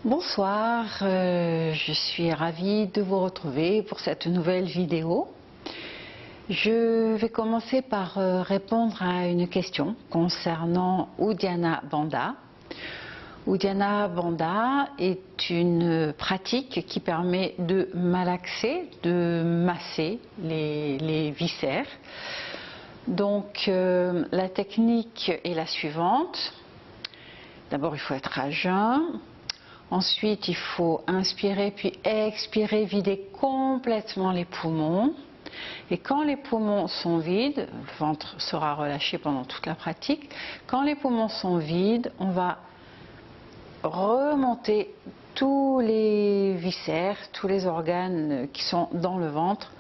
Bonsoir, je suis ravie de vous retrouver pour cette nouvelle vidéo. Je vais commencer par répondre à une question concernant Uddiyana Bandha. Uddiyana Bandha est une pratique qui permet de malaxer, de masser les viscères. Donc la technique est la suivante. D'abord, il faut être à jeun. Ensuite, il faut inspirer puis expirer, vider complètement les poumons. Et quand les poumons sont vides, le ventre sera relâché pendant toute la pratique. Quand les poumons sont vides, on va remonter tous les viscères, tous les organes qui sont dans le ventre,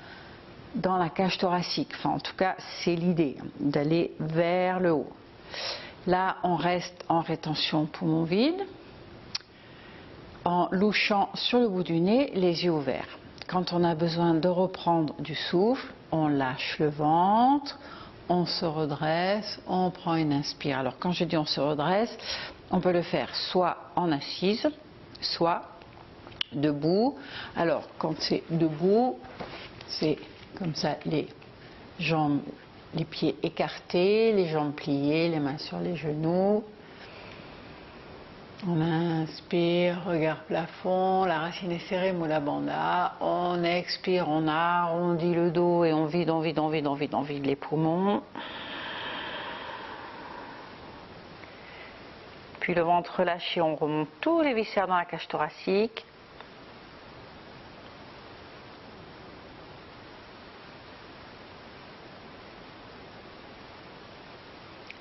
dans la cage thoracique. Enfin, en tout cas, c'est l'idée, d'aller vers le haut. Là, on reste en rétention poumon vide, en louchant sur le bout du nez, les yeux ouverts. Quand on a besoin de reprendre du souffle, on lâche le ventre, on se redresse, on prend une inspire. Alors quand je dis on se redresse, on peut le faire soit en assise, soit debout. Alors quand c'est debout, c'est comme ça, les jambes, les pieds écartés, les jambes pliées, les mains sur les genoux. On inspire, regard plafond, la racine est serrée, Mula Bandha. On expire, on arrondit le dos et on vide, on vide, on vide, on vide, on vide les poumons. Puis le ventre relâché, on remonte tous les viscères dans la cage thoracique.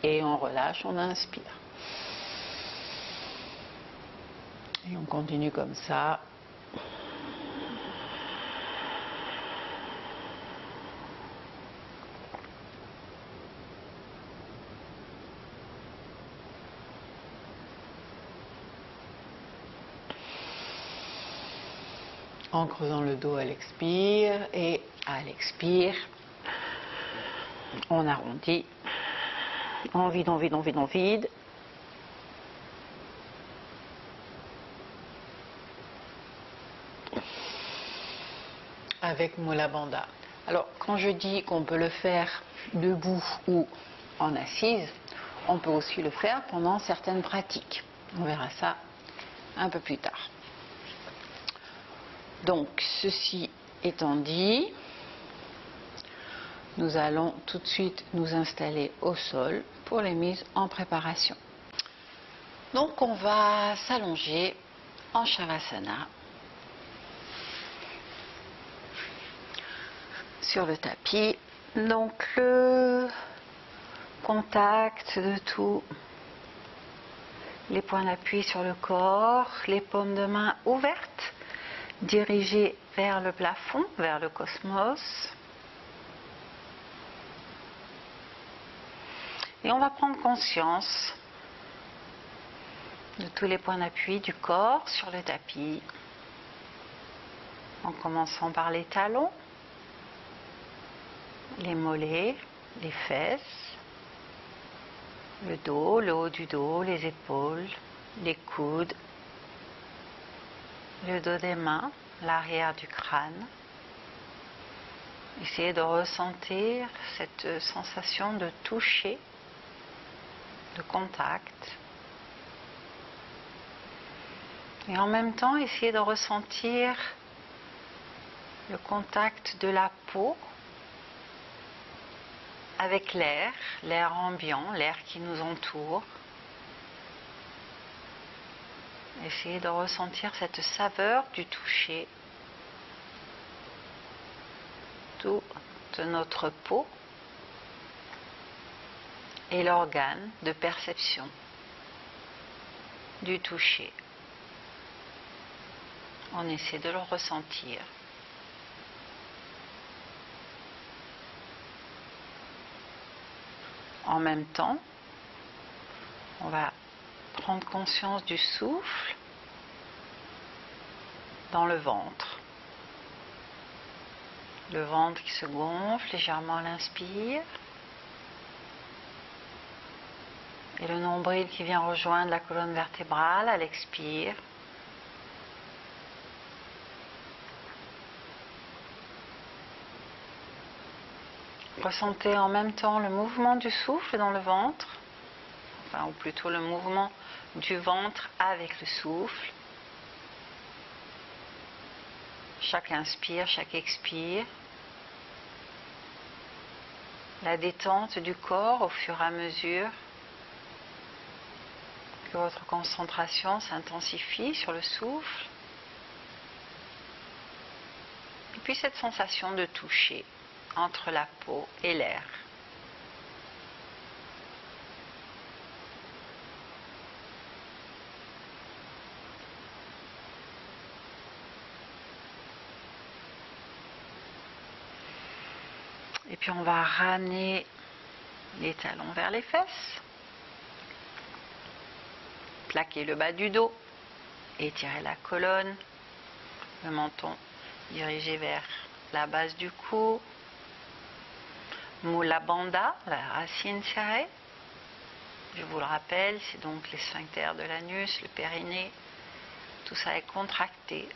Et on relâche, on inspire. Et on continue comme ça. En creusant le dos à l'expire et à l'expire, on arrondit, on vide, on vide, on vide, on vide. Avec Mula Bandha. Alors, quand je dis qu'on peut le faire debout ou en assise, on peut aussi le faire pendant certaines pratiques. On verra ça un peu plus tard. Donc, ceci étant dit, nous allons tout de suite nous installer au sol pour les mises en préparation. Donc, on va s'allonger en Shavasana sur le tapis. Donc le contact de tous les points d'appui sur le corps, les paumes de main ouvertes, dirigées vers le plafond, vers le cosmos. Et on va prendre conscience de tous les points d'appui du corps sur le tapis, en commençant par les talons, les mollets, les fesses, le dos, le haut du dos, les épaules, les coudes, le dos des mains, l'arrière du crâne. Essayez de ressentir cette sensation de toucher, de contact. Et en même temps, essayez de ressentir le contact de la peau avec l'air, l'air ambiant, l'air qui nous entoure. Essayez de ressentir cette saveur du toucher, toute notre peau et l'organe de perception du toucher. On essaie de le ressentir. En même temps, on va prendre conscience du souffle dans le ventre. Le ventre qui se gonfle légèrement à l'inspire. Et le nombril qui vient rejoindre la colonne vertébrale à l'expire. Ressentez en même temps le mouvement du souffle dans le ventre, enfin, ou plutôt le mouvement du ventre avec le souffle. Chaque inspire, chaque expire. La détente du corps au fur et à mesure que votre concentration s'intensifie sur le souffle. Et puis cette sensation de toucher entre la peau et l'air. Et puis on va ramener les talons vers les fesses. Plaquer le bas du dos. Étirer la colonne. Le menton dirigé vers la base du cou. Mula Bandha, la racine serrée. Je vous le rappelle, c'est donc les sphincters de l'anus, le périnée. Tout ça est contracté.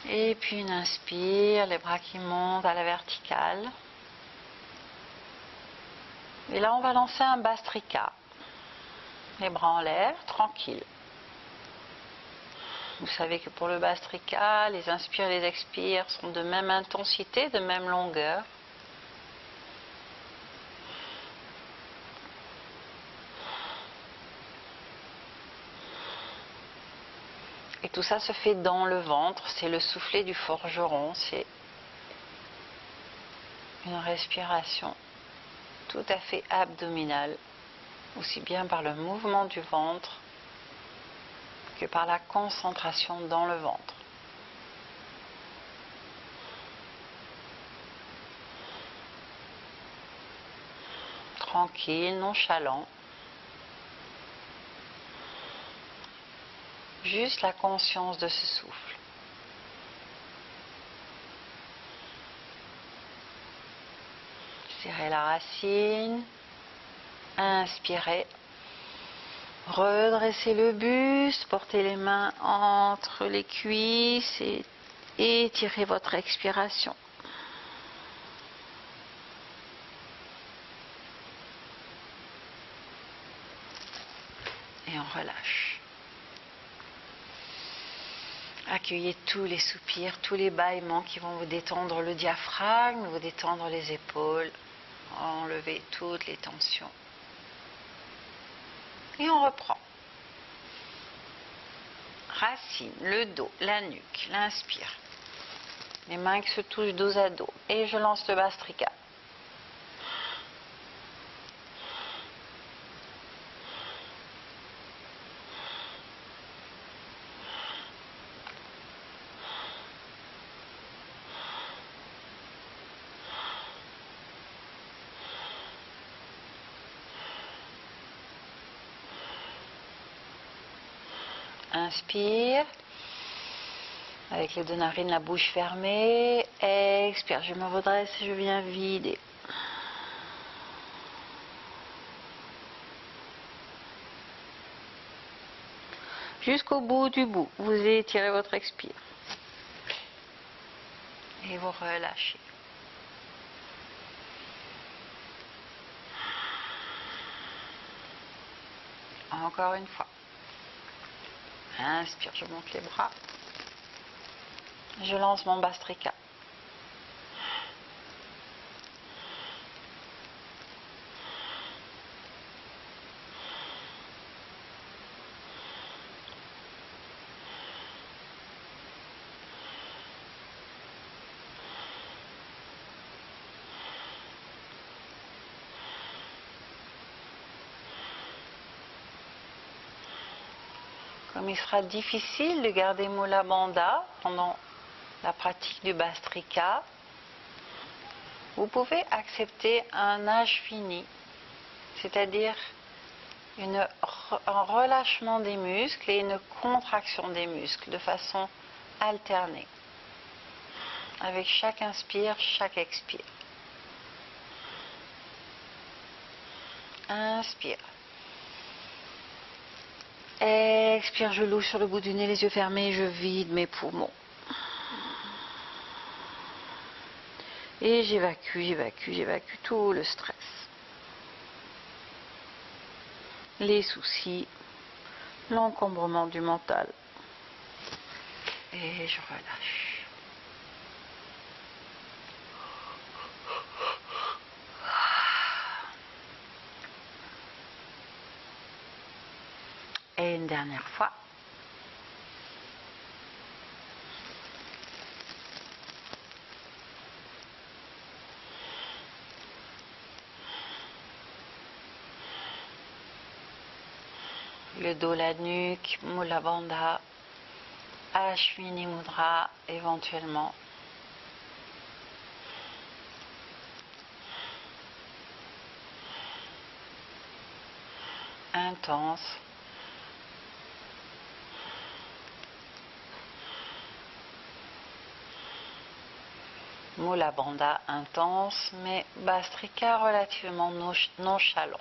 Et puis une inspire, les bras qui montent à la verticale. Et là, on va lancer un Bhastrika. Les bras en l'air, tranquille. Vous savez que pour le Bhastrika, les inspires et les expires sont de même intensité, de même longueur. Et tout ça se fait dans le ventre, c'est le soufflet du forgeron, c'est une respiration tout à fait abdominale, aussi bien par le mouvement du ventre que par la concentration dans le ventre. Tranquille, nonchalant. Juste la conscience de ce souffle. Serrez la racine. Inspirez. Redressez le buste. Portez les mains entre les cuisses et étirez votre expiration. Et on relâche. Accueillez tous les soupirs, tous les bâillements qui vont vous détendre le diaphragme, vous détendre les épaules, enlever toutes les tensions. Et on reprend. Racine, le dos, la nuque, l'inspire. Les mains qui se touchent dos à dos. Et je lance le Bhastrika. Inspire, avec les deux narines, la bouche fermée. Expire, je me redresse et je viens vider. Jusqu'au bout du bout, vous étirez votre expire. Et vous relâchez. Encore une fois. Inspire, je monte les bras. Je lance mon Bhastrika. Comme il sera difficile de garder Mula Bandha pendant la pratique du Bhastrika, vous pouvez accepter un âge fini, c'est-à-dire un relâchement des muscles et une contraction des muscles de façon alternée, avec chaque inspire, chaque expire. Inspire. Expire, je louche sur le bout du nez, les yeux fermés, je vide mes poumons. Et j'évacue tout le stress, les soucis, l'encombrement du mental. Et je relâche. Et une dernière fois. Le dos, la nuque, Mula Bandha, Ashwini Mudra éventuellement. Intense. Mula Bandha intense, mais Bhastrika relativement nonchalant.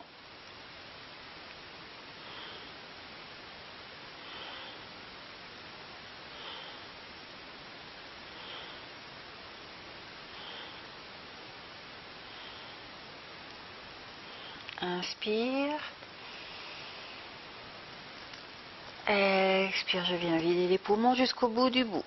Inspire. Expire, je viens vider les poumons jusqu'au bout du bout.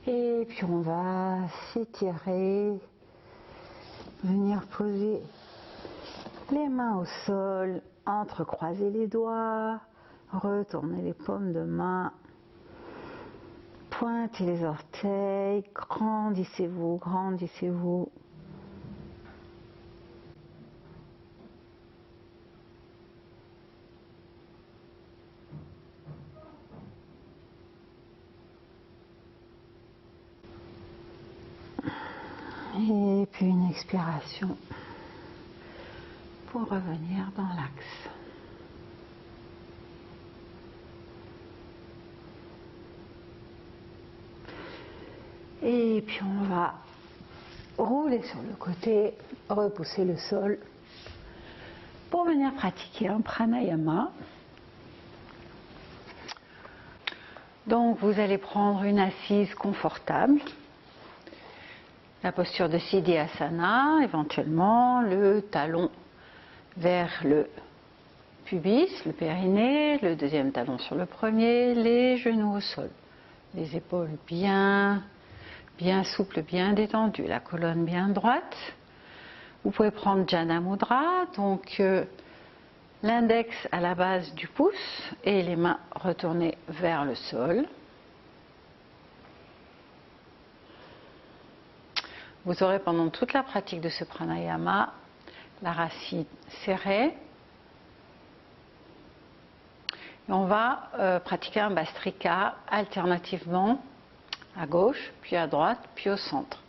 Et puis on va s'étirer, venir poser les mains au sol, entrecroiser les doigts, retourner les paumes de main, pointez les orteils, grandissez-vous, grandissez-vous. Et puis une expiration pour revenir dans l'axe. Et puis on va rouler sur le côté, repousser le sol pour venir pratiquer un pranayama. Donc vous allez prendre une assise confortable. La posture de Siddhyasana, éventuellement le talon vers le pubis, le périnée, le deuxième talon sur le premier, les genoux au sol, les épaules bien souples, bien détendues, la colonne bien droite. Vous pouvez prendre Jana Mudra, donc l'index à la base du pouce et les mains retournées vers le sol. Vous aurez pendant toute la pratique de ce pranayama la racine serrée. Et on va pratiquer un Bhastrika alternativement à gauche, puis à droite, puis au centre.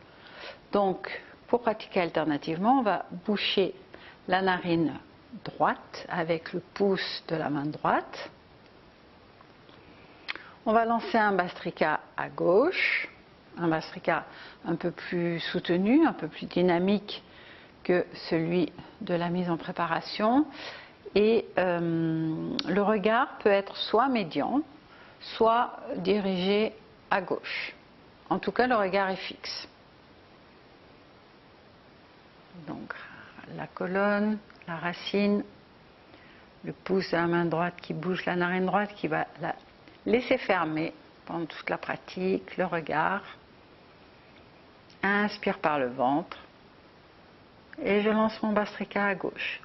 Donc, pour pratiquer alternativement, on va boucher la narine droite avec le pouce de la main droite. On va lancer un Bhastrika à gauche. Un Bhastrika un peu plus soutenu, un peu plus dynamique que celui de la mise en préparation. Et le regard peut être soit médian, soit dirigé à gauche. En tout cas, le regard est fixe. Donc, la colonne, la racine, le pouce de la main droite qui bouge la narine droite, qui va la laisser fermer pendant toute la pratique, le regard. Inspire par le ventre et je lance mon Bhastrika à gauche.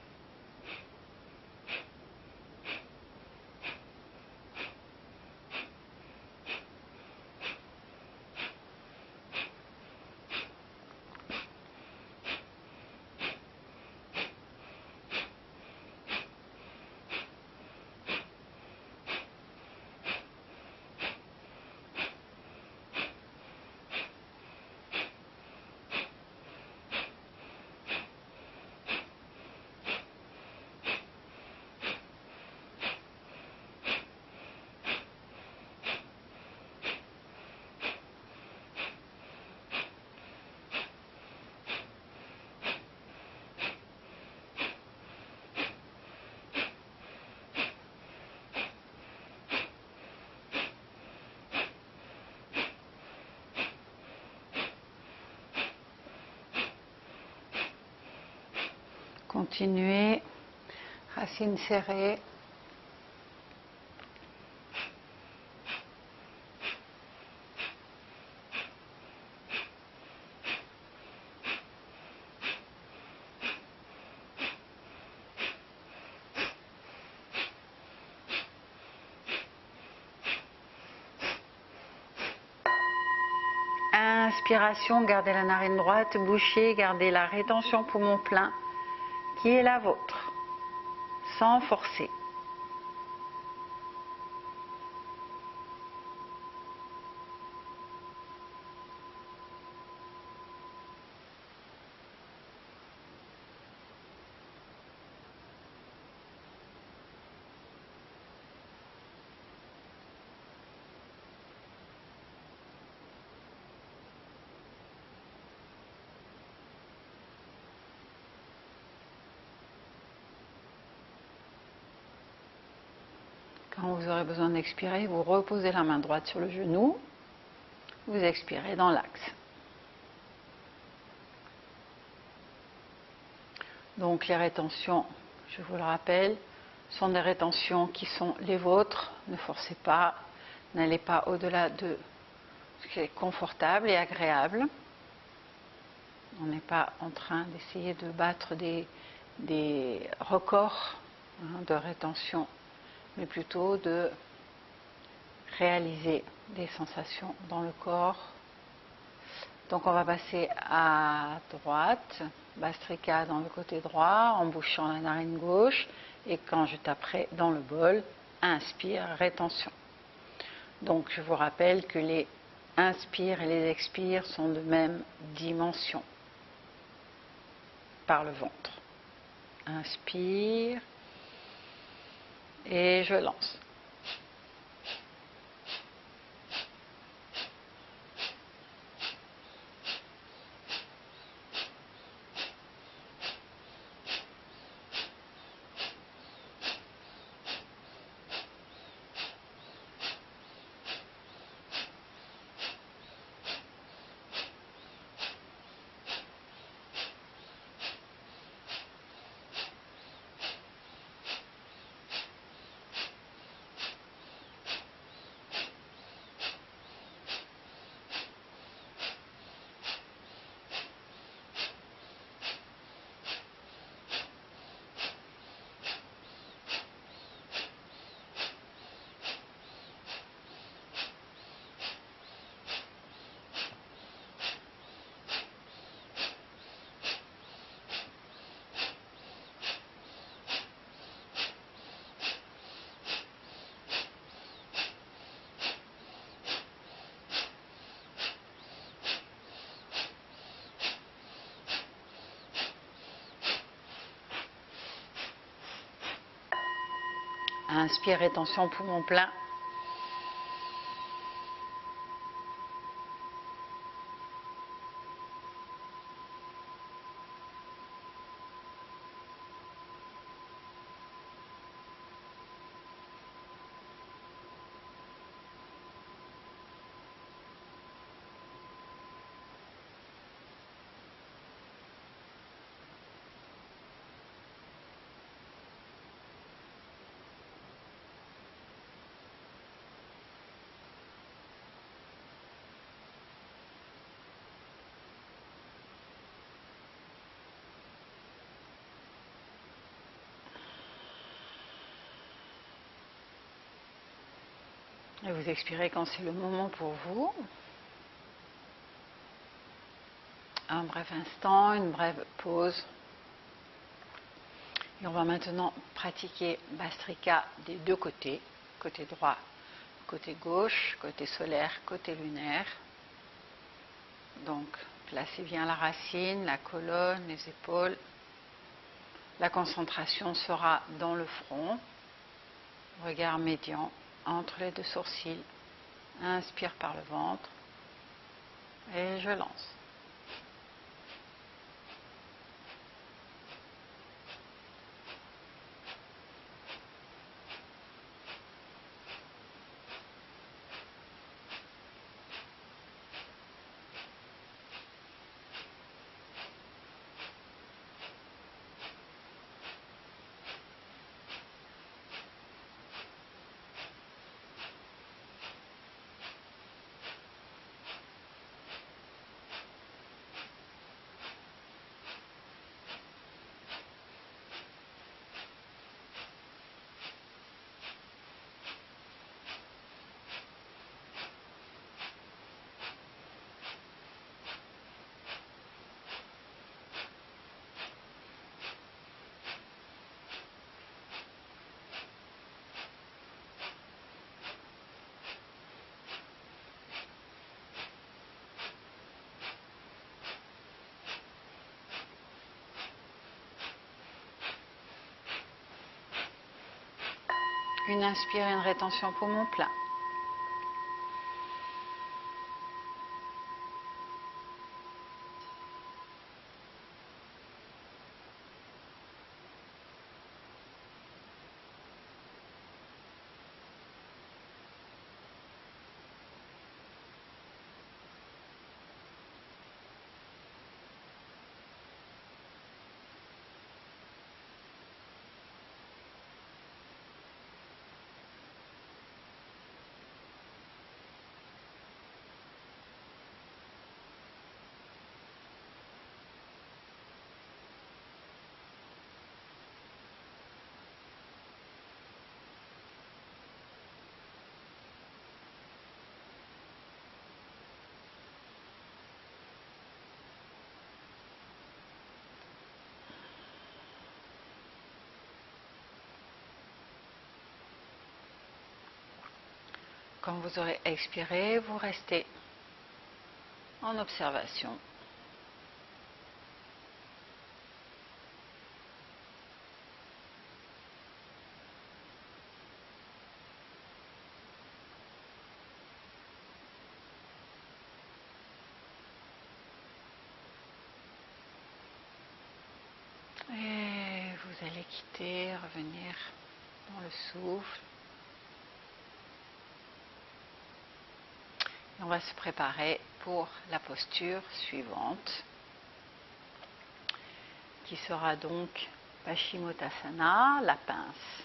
Continuez, racines serrées. Inspiration, gardez la narine droite, bouchez, gardez la rétention poumon plein qui est la vôtre, sans forcer. Quand vous aurez besoin d'expirer, vous reposez la main droite sur le genou, vous expirez dans l'axe. Donc les rétentions, je vous le rappelle, sont des rétentions qui sont les vôtres. Ne forcez pas, n'allez pas au-delà de ce qui est confortable et agréable. On n'est pas en train d'essayer de battre des records de rétention, mais plutôt de réaliser des sensations dans le corps. Donc on va passer à droite, Bhastrika dans le côté droit, en bouchant la narine gauche, et quand je taperai dans le bol, inspire, rétention. Donc je vous rappelle que les inspires et les expires sont de même dimension par le ventre. Inspire et je lance. Inspire, rétention, poumon plein. Et vous expirez quand c'est le moment pour vous. Un bref instant, une brève pause. Et on va maintenant pratiquer Bhastrika des deux côtés, côté droit, côté gauche, côté solaire, côté lunaire. Donc, placez bien la racine, la colonne, les épaules. La concentration sera dans le front, regard médian entre les deux sourcils. Inspire par le ventre et je lance. Une inspire et une rétention poumon plein. Quand vous aurez expiré, vous restez en observation. Et vous allez quitter, revenir dans le souffle. On va se préparer pour la posture suivante, qui sera donc Paschimottanasana, la pince.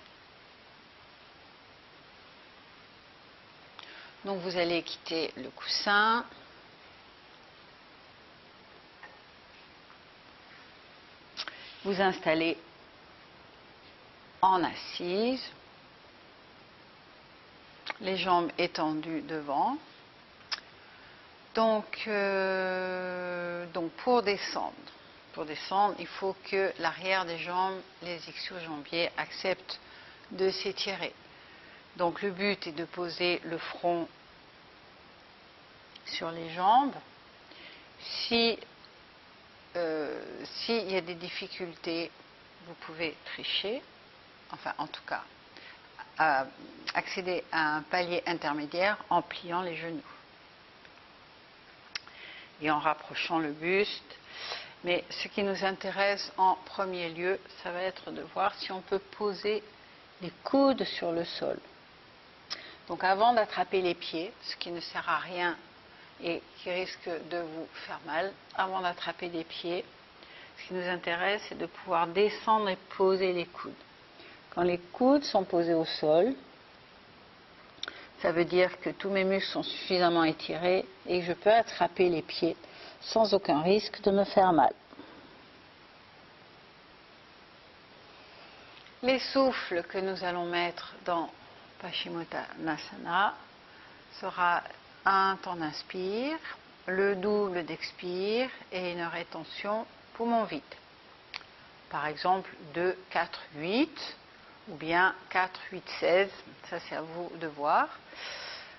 Donc vous allez quitter le coussin. Vous installer en assise, les jambes étendues devant. Donc pour descendre, il faut que l'arrière des jambes, les ischio-jambiers, acceptent de s'étirer. Donc le but est de poser le front sur les jambes. S'il y a des difficultés, vous pouvez tricher, enfin en tout cas accéder à un palier intermédiaire en pliant les genoux et en rapprochant le buste. Mais ce qui nous intéresse en premier lieu, ça va être de voir si on peut poser les coudes sur le sol. Donc avant d'attraper les pieds, ce qui ne sert à rien et qui risque de vous faire mal, avant d'attraper les pieds, ce qui nous intéresse, c'est de pouvoir descendre et poser les coudes. Quand les coudes sont posés au sol, ça veut dire que tous mes muscles sont suffisamment étirés et que je peux attraper les pieds sans aucun risque de me faire mal. Les souffles que nous allons mettre dans Paschimottanasana sera un temps d'inspire, le double d'expire et une rétention poumon vide. Par exemple 2, 4, 8 ou bien 4, 8, 16, ça c'est à vous de voir.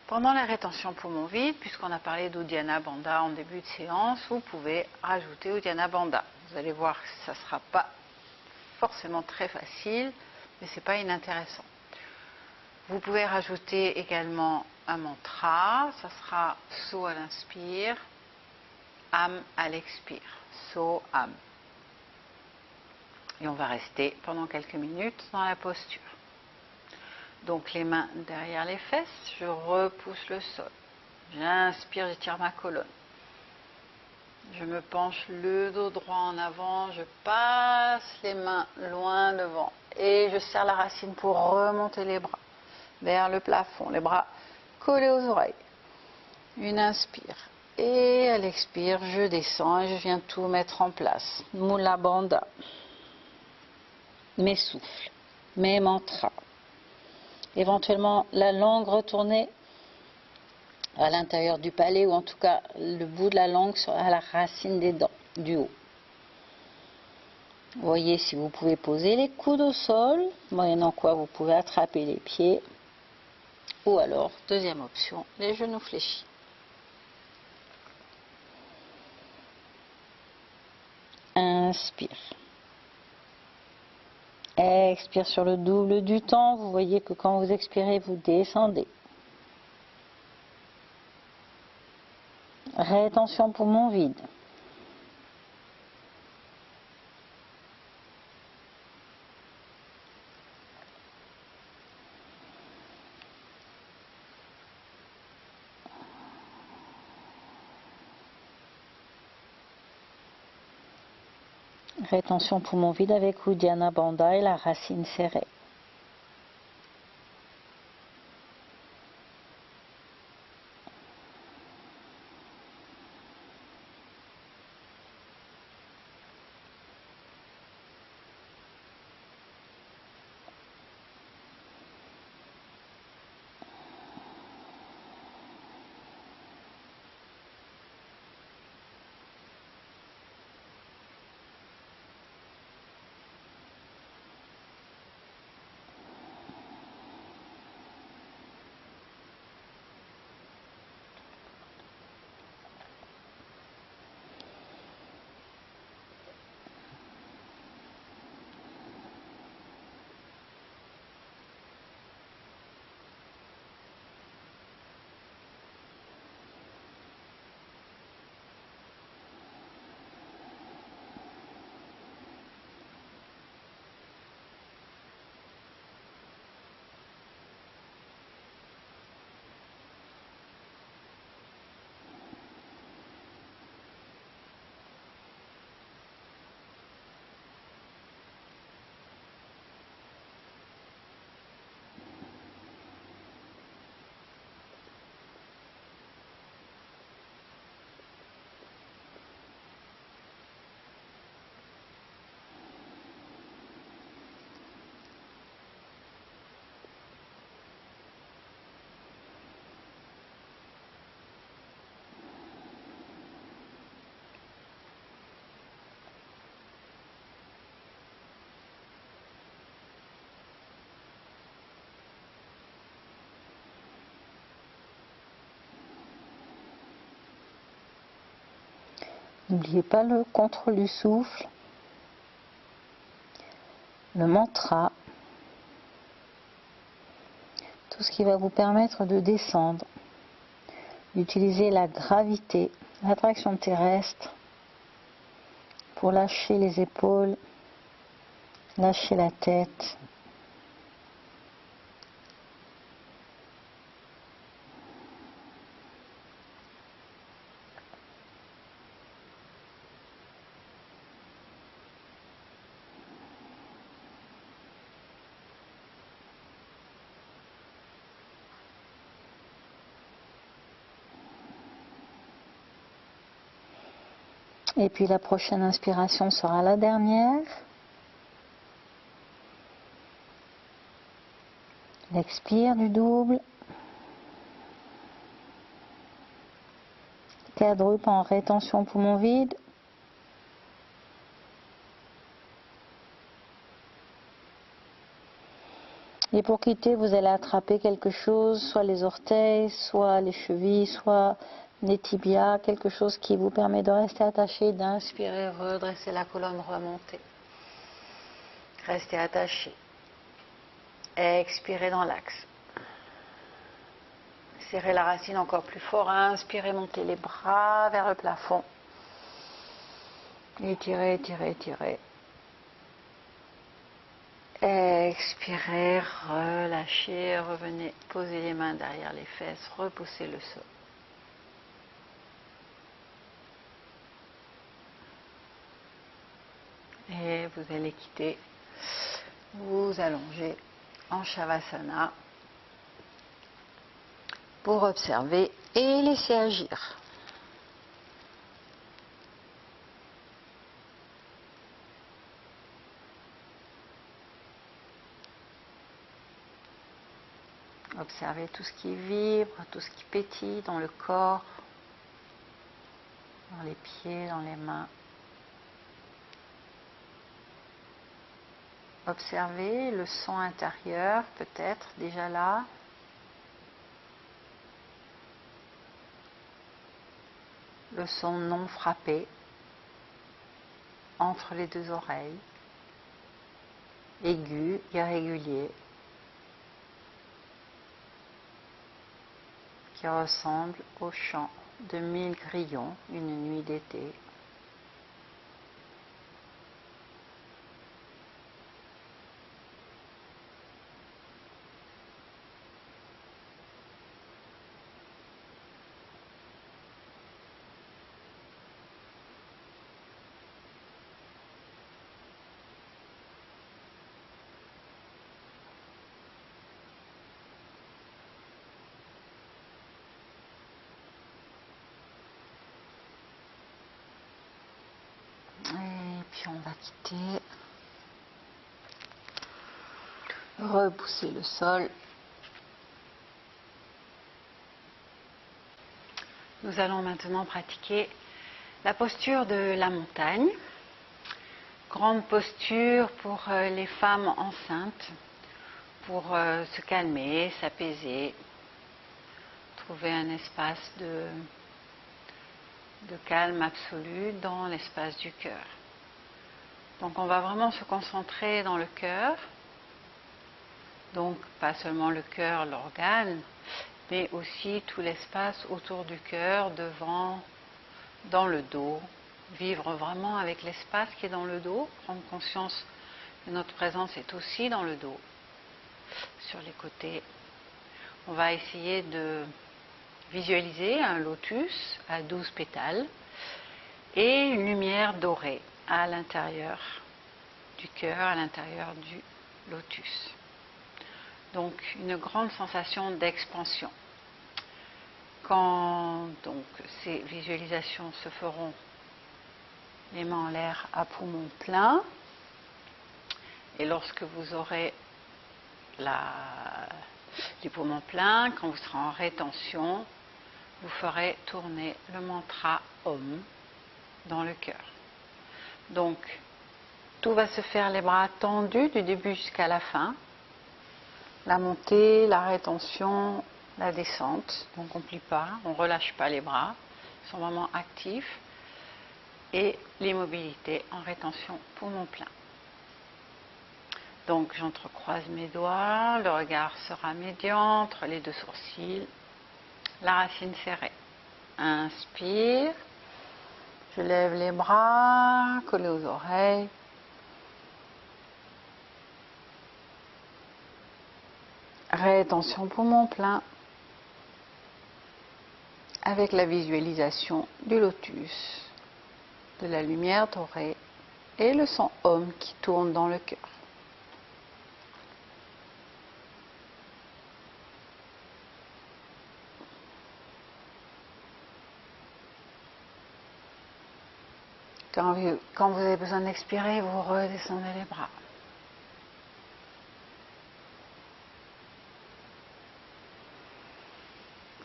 Pendant la rétention poumon vide, puisqu'on a parlé d'Uddiyana Bandha en début de séance, vous pouvez rajouter Uddiyana Bandha. Vous allez voir que ça ne sera pas forcément très facile, mais ce n'est pas inintéressant. Vous pouvez rajouter également un mantra, ça sera So à l'inspire, Am à l'expire, So, Am. Et on va rester pendant quelques minutes dans la posture. Donc les mains derrière les fesses, je repousse le sol. J'inspire, j'étire ma colonne. Je me penche le dos droit en avant, je passe les mains loin devant et je serre la racine pour remonter les bras vers le plafond, les bras collés aux oreilles. Une inspire et à l'expire, je descends et je viens tout mettre en place. Mula Bandha. Mes souffles, mes mantras. Éventuellement la langue retournée à l'intérieur du palais ou en tout cas le bout de la langue à la racine des dents du haut. Voyez si vous pouvez poser les coudes au sol, moyennant quoi vous pouvez attraper les pieds ou alors, deuxième option, les genoux fléchis. Inspire. Expire sur le double du temps. Vous voyez que quand vous expirez, vous descendez. Rétention poumon vide. Rétention poumon vide avec Uddiyana Bandha et la racine serrée. N'oubliez pas le contrôle du souffle, le mantra, tout ce qui va vous permettre de descendre, d'utiliser la gravité, l'attraction terrestre pour lâcher les épaules, lâcher la tête. Et puis la prochaine inspiration sera la dernière. L'expire du double. Quadruple en rétention poumon vide. Et pour quitter, vous allez attraper quelque chose, soit les orteils, soit les chevilles, soit les tibias, quelque chose qui vous permet de rester attaché, d'inspirer, redresser la colonne, remonter. Restez attaché. Expirez dans l'axe. Serrez la racine encore plus fort. Inspirez, montez les bras vers le plafond. Étirez, étirez, étirez. Expirez, relâchez, revenez, posez les mains derrière les fesses, repoussez le sol. Et vous allez quitter, vous allonger en Shavasana pour observer et laisser agir. Observez tout ce qui vibre, tout ce qui pétille dans le corps, dans les pieds, dans les mains. Observez le son intérieur, peut-être déjà là. Le son non frappé entre les deux oreilles. aigu, irrégulier, qui ressemble au chant de 1000 grillons, une nuit d'été. Et puis on va quitter, repousser le sol. Nous allons maintenant pratiquer la posture de la montagne. Grande posture pour les femmes enceintes, pour se calmer, s'apaiser, trouver un espace de calme absolu dans l'espace du cœur. Donc on va vraiment se concentrer dans le cœur, donc pas seulement le cœur, l'organe, mais aussi tout l'espace autour du cœur, devant, dans le dos, vivre vraiment avec l'espace qui est dans le dos, prendre conscience que notre présence est aussi dans le dos, sur les côtés. On va essayer de visualiser un lotus à 12 pétales et une lumière dorée à l'intérieur du cœur, à l'intérieur du lotus. Donc une grande sensation d'expansion. Quand donc ces visualisations se feront les mains en l'air à poumon plein, et lorsque vous aurez les poumons pleins, quand vous serez en rétention, vous ferez tourner le mantra Om dans le cœur. Donc, tout va se faire les bras tendus du début jusqu'à la fin. La montée, la rétention, la descente. Donc, on ne plie pas, on ne relâche pas les bras. Ils sont vraiment actifs. Et l'immobilité en rétention poumon plein. Donc, j'entrecroise mes doigts. Le regard sera médian entre les deux sourcils. La racine serrée. Inspire. Je lève les bras, collés aux oreilles. Rétention poumon plein. Avec la visualisation du lotus, de la lumière dorée et le son Om qui tourne dans le cœur. Quand vous avez besoin d'expirer, vous redescendez les bras.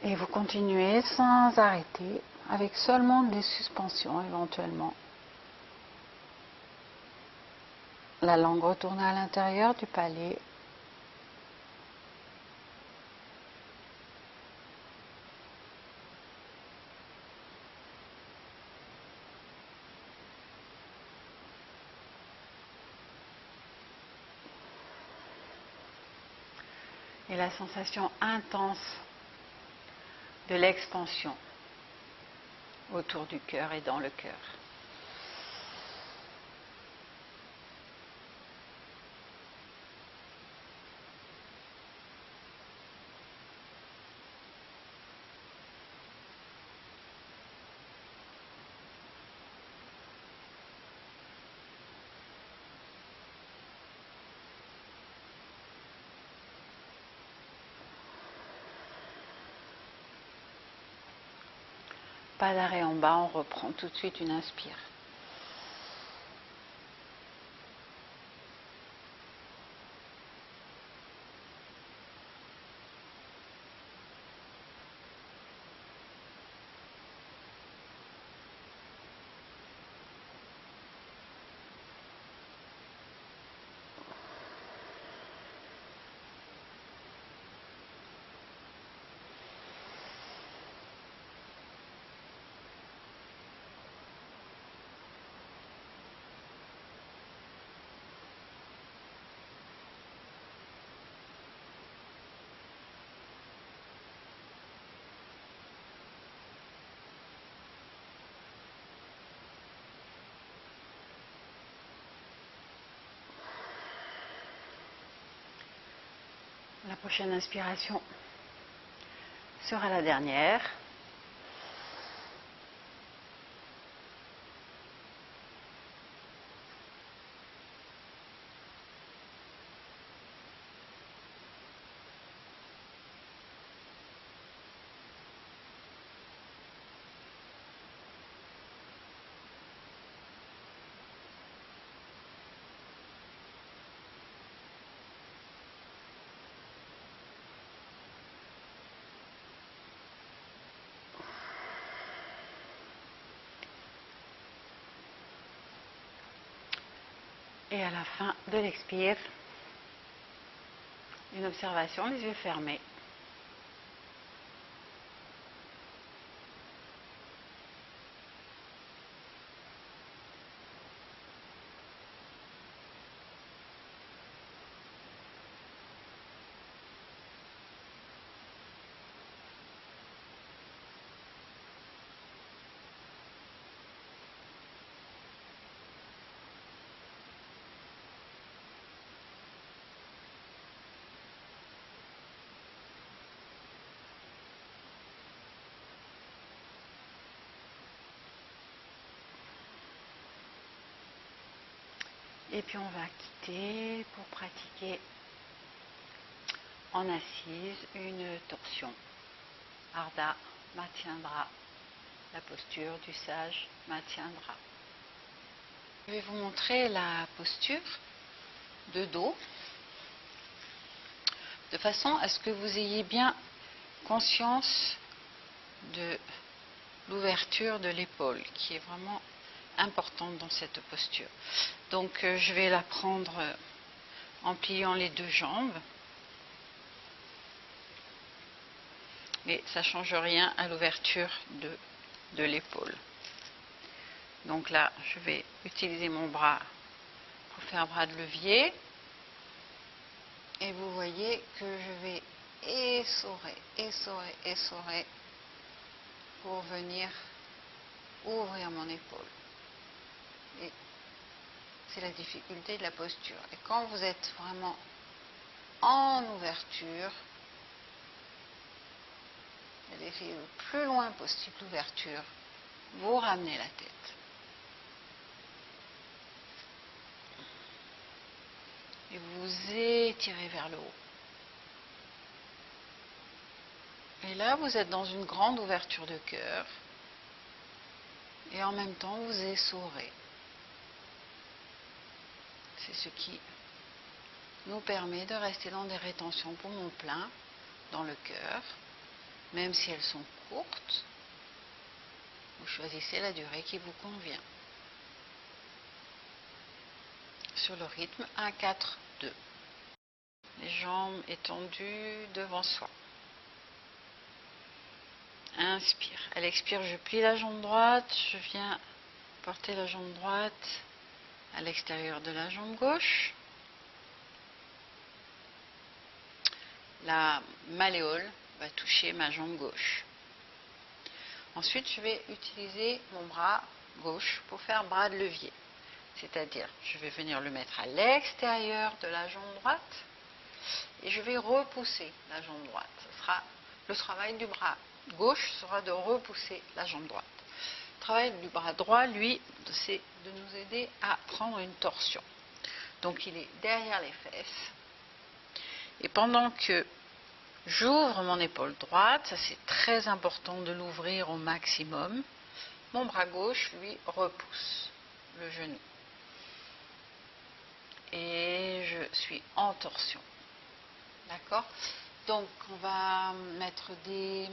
Et vous continuez sans arrêter, avec seulement des suspensions éventuellement. La langue retourne à l'intérieur du palais. Et la sensation intense de l'expansion autour du cœur et dans le cœur. Pas d'arrêt en bas, on reprend tout de suite une inspire. prochaine inspiration sera la dernière. Et à la fin de l'expire, une observation, les yeux fermés. Et puis on va quitter pour pratiquer en assise une torsion. Ardha Mathyendra, la posture du sage Mathyendra. Je vais vous montrer la posture de dos, de façon à ce que vous ayez bien conscience de l'ouverture de l'épaule, qui est vraiment importante dans cette posture. Donc je vais la prendre en pliant les deux jambes, mais ça ne change rien à l'ouverture de l'épaule. Donc là, je vais utiliser mon bras pour faire bras de levier, et vous voyez que je vais essorer pour venir ouvrir mon épaule. Et c'est la difficulté de la posture. Et quand vous êtes vraiment en ouverture, d'essayer le plus loin possible l'ouverture, vous ramenez la tête. Et vous étirez vers le haut. Et là, vous êtes dans une grande ouverture de cœur. Et en même temps, vous essorez. C'est ce qui nous permet de rester dans des rétentions poumons pleins dans le cœur, même si elles sont courtes. Vous choisissez la durée qui vous convient. Sur le rythme 1, 4, 2. Les jambes étendues devant soi. Inspire. À l'expire, je plie la jambe droite. Je viens porter la jambe droite à l'extérieur de la jambe gauche. La malléole va toucher ma jambe gauche. Ensuite, je vais utiliser mon bras gauche pour faire bras de levier. C'est-à-dire, je vais venir le mettre à l'extérieur de la jambe droite et je vais repousser la jambe droite. Ce sera le travail du bras gauche sera de repousser la jambe droite. Le travail du bras droit, lui, c'est de nous aider à prendre une torsion. Donc, il est derrière les fesses. Et pendant que j'ouvre mon épaule droite, ça c'est très important de l'ouvrir au maximum, mon bras gauche, lui, repousse le genou. Et je suis en torsion. D'accord? Donc, on va mettre des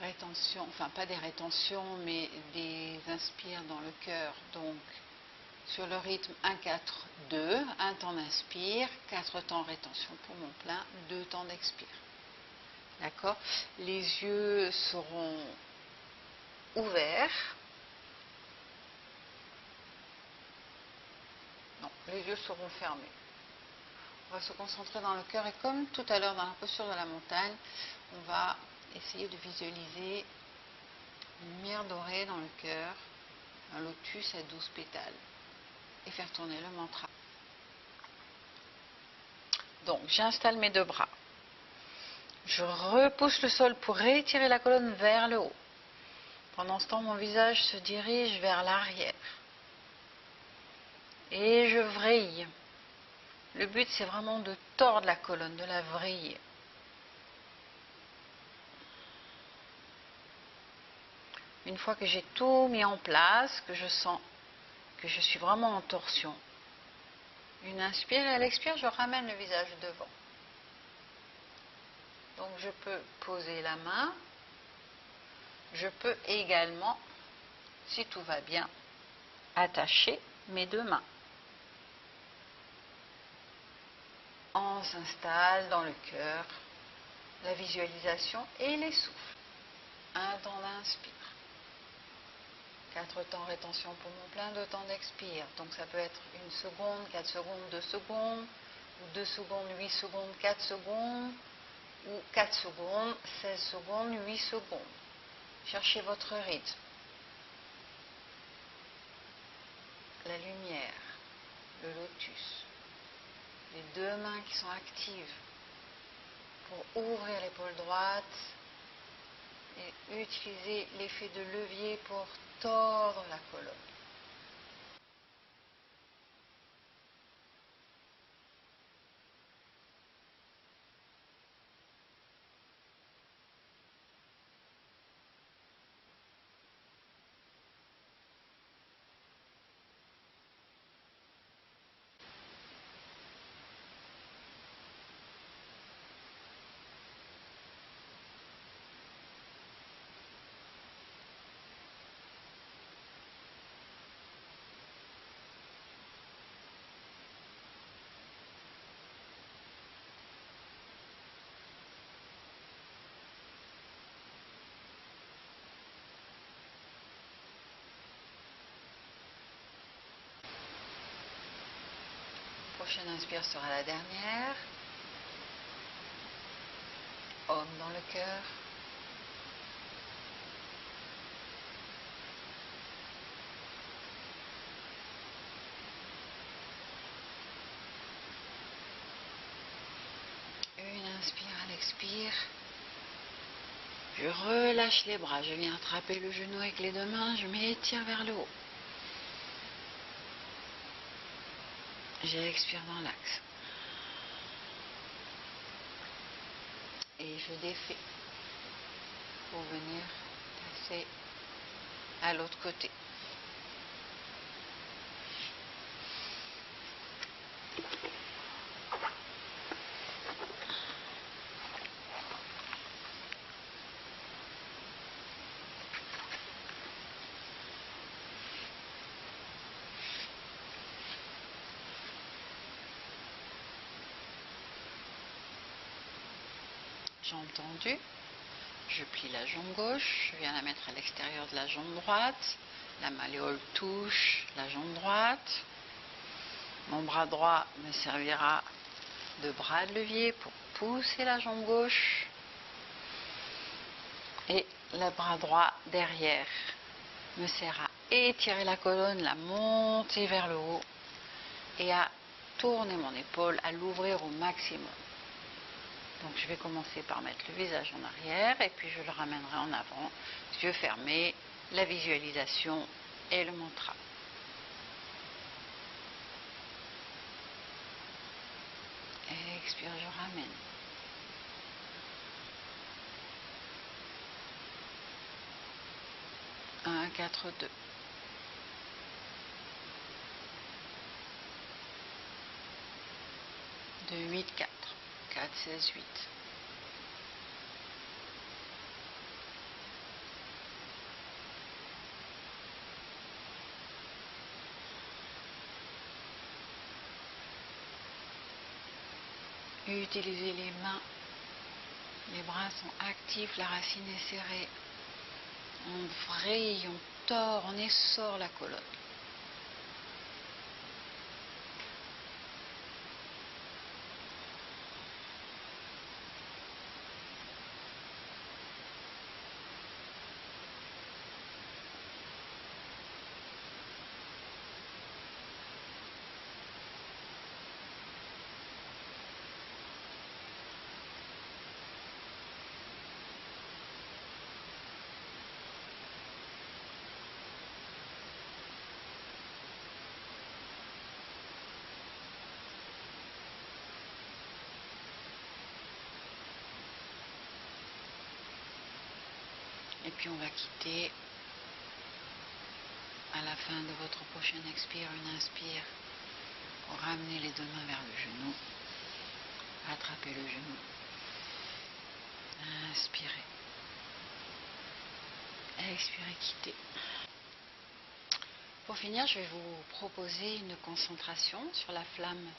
rétentions, enfin pas des rétentions, mais des inspires dans le cœur. Donc, sur le rythme 1, 4, 2, un temps d'inspire, 4 temps rétention poumon plein, 2 temps d'expire. D'accord? Les yeux seront ouverts. Non, les yeux seront fermés. On va se concentrer dans le cœur et comme tout à l'heure dans la posture de la montagne, on va essayer de visualiser une lumière dorée dans le cœur, un lotus à 12 pétales et faire tourner le mantra. Donc j'installe mes deux bras. Je repousse le sol pour réétirer la colonne vers le haut. Pendant ce temps, mon visage se dirige vers l'arrière. Et je vrille. Le but, c'est vraiment de tordre la colonne, de la vriller. Une fois que j'ai tout mis en place, que je sens que je suis vraiment en torsion, une inspire et à l'expire, je ramène le visage devant. Donc je peux poser la main. Je peux également, si tout va bien, attacher mes deux mains. On s'installe dans le cœur, la visualisation et les souffles. Un temps d'inspire. 4 temps rétention poumon plein, 2 temps d'expire. Donc ça peut être 1 seconde, 4 secondes, 2 secondes, ou 2 secondes, 8 secondes, 4 secondes, ou 4 secondes, 16 secondes, 8 secondes. Cherchez votre rythme. La lumière, le lotus, les deux mains qui sont actives pour ouvrir l'épaule droite et utiliser l'effet de levier pour tordre la colonne. Prochaine inspire sera la dernière. Om dans le cœur. Une inspire à l'expire. Je relâche les bras. Je viens attraper le genou avec les deux mains. Je m'étire vers le haut. J'expire dans l'axe. Et je défais pour venir passer à l'autre côté. Jambe tendue, je plie la jambe gauche, je viens la mettre à l'extérieur de la jambe droite, la malléole touche la jambe droite, mon bras droit me servira de bras de levier pour pousser la jambe gauche et le bras droit derrière me sert à étirer la colonne, la monter vers le haut et à tourner mon épaule, à l'ouvrir au maximum. Donc je vais commencer par mettre le visage en arrière et puis je le ramènerai en avant, yeux fermés, la visualisation et le mantra. Et expire, je ramène. Un, 4, 2. De 8, 4. 4, 16, 8. Utilisez les mains. Les bras sont actifs, la racine est serrée. On vrille, on tord, on essore la colonne. Et puis on va quitter à la fin de votre prochaine expire, une inspire pour ramener les deux mains vers le genou. Attrapez le genou. Inspirez. Expirez, quittez. Pour finir, je vais vous proposer une concentration sur la flamme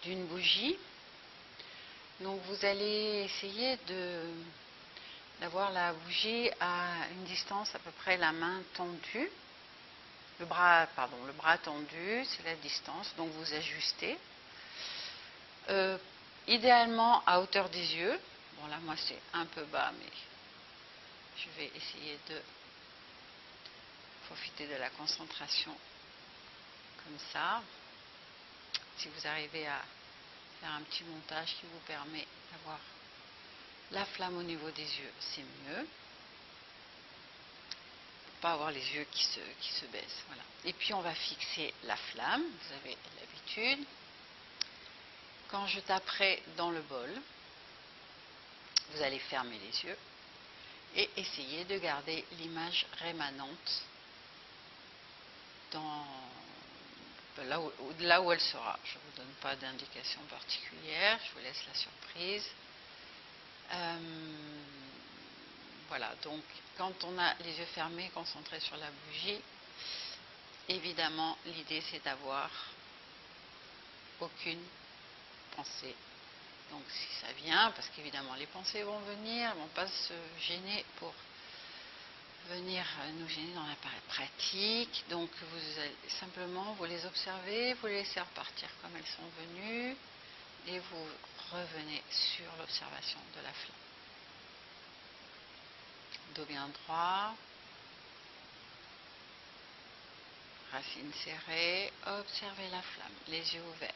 d'une bougie. Donc vous allez essayer d'avoir la bougie à une distance à peu près la main tendue. Le bras tendu, c'est la distance, donc vous ajustez. Idéalement à hauteur des yeux. Bon là moi c'est un peu bas, mais je vais essayer de profiter de la concentration comme ça. Si vous arrivez à faire un petit montage qui vous permet d'avoir la flamme au niveau des yeux, c'est mieux. Pas avoir les yeux qui se baissent. Voilà. Et puis on va fixer la flamme, vous avez l'habitude. Quand je taperai dans le bol, vous allez fermer les yeux et essayer de garder l'image rémanente là où elle sera. Je ne vous donne pas d'indication particulière, je vous laisse la surprise. Voilà, donc quand on a les yeux fermés, concentrés sur la bougie, évidemment l'idée c'est d'avoir aucune pensée. Donc si ça vient, parce qu'évidemment les pensées vont venir, elles ne vont pas se gêner pour venir nous gêner dans la pratique. Donc vous allez simplement vous les observez, vous les laissez repartir comme elles sont venues et vous revenez sur l'observation de la flamme. Dos bien droit, racines serrées, observez la flamme, les yeux ouverts.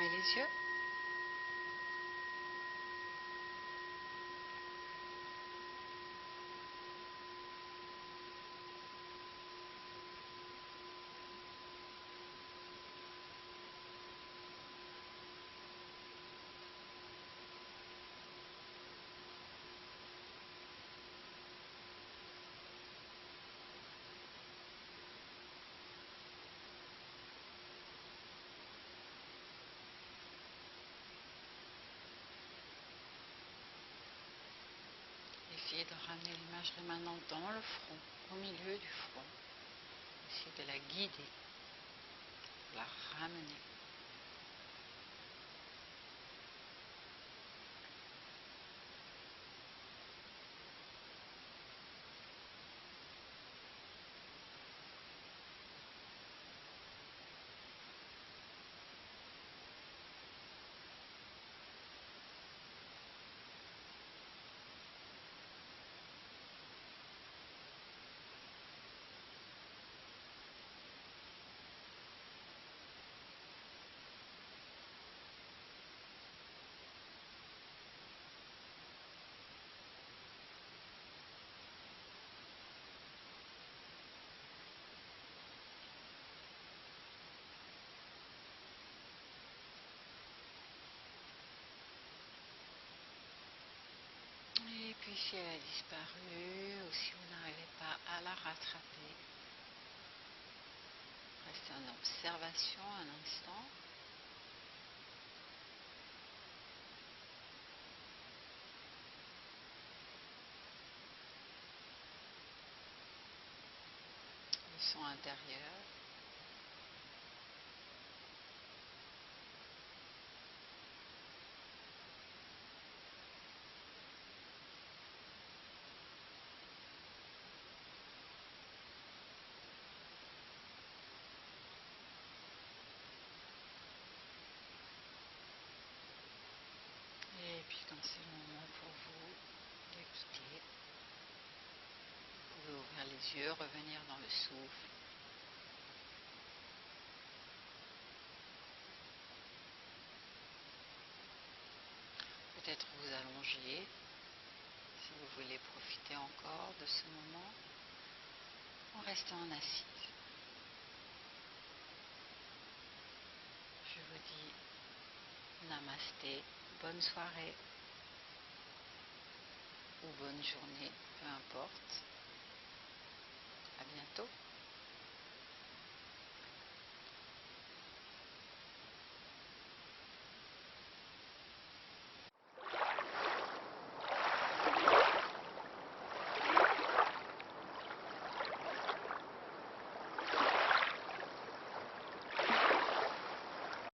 fermer les yeux. Essayez de ramener l'image rémanente dans le front, au milieu du front. Essayez de la guider, de la ramener. Et puis si elle a disparu, ou si vous n'arrivez pas à la rattraper, restez en observation un instant. Le son intérieur. Et puis quand c'est le moment pour vous d'écouter, vous pouvez ouvrir les yeux, revenir dans le souffle. Peut-être vous allonger si vous voulez profiter encore de ce moment en restant en assise. Je vous dis namasté, bonne soirée ou bonne journée, peu importe. À bientôt.